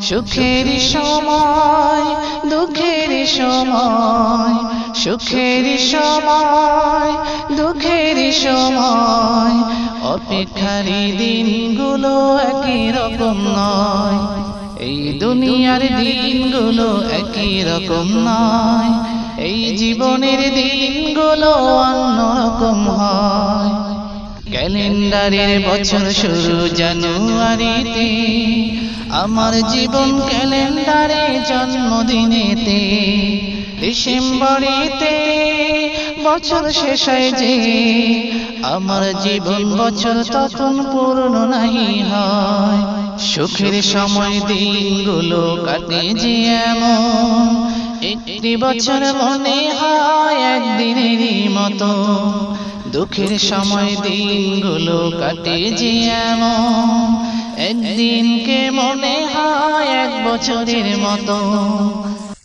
সুখের সময় দুঃখের সময়, সুখের সময় দুঃখের সময়, অপেক্ষারই দিনগুলো একই রকম নয়। এই দুনিয়ার দিনগুলো একই রকম নয়, এই জীবনের দিনগুলো অন্যরকম হয়। ক্যালেন্ডারের বছর শুরু জানুয়ারিতে, আমার জীবন ক্যালেন্ডারে জন্মদিনেতে। ডিসেম্বরেতে বছর শেষ হয় যে, আমার জীবন বছর তখন পূর্ণ নাহি হয়। সুখের সময় দিনগুলো কাটে যে এমন, একটি বছর মনে হয় একদিনেরই মতো। দুঃখের সময় দিনগুলো কাটে যে এমন, একদিনকে মনে হয় এক বছরের মতো।